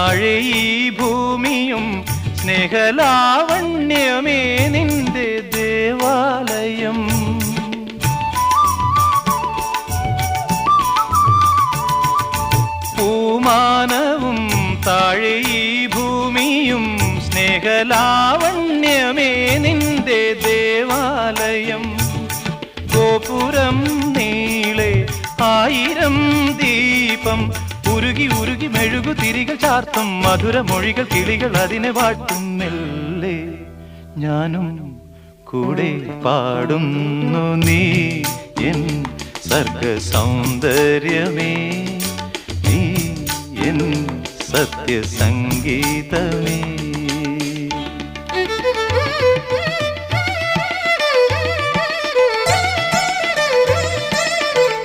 താഴെ ഈ ഭൂമിയും സ്നേഹലാവണ്യമേ നിന്റെ ദേവാലയം. പൂമാനവും താഴെ ഈ ഭൂമിയും സ്നേഹലാവണ്യമേ നിന്റെ ദേവാലയം. ഗോപുരം നീളെ 1000 ദീപം ഉരുകി ഉരുകി മെഴുകു തിരികൾ ചാർത്തും മധുരമൊഴികൾ കിളികൾ അതിനെ വാട്ടും. മെല്ലെ ഞാനും കൂടെ പാടുന്നു നീ എൻ സർഗ സൗന്ദര്യമേ, നീ എൻ സത്യസംഗീതമേ.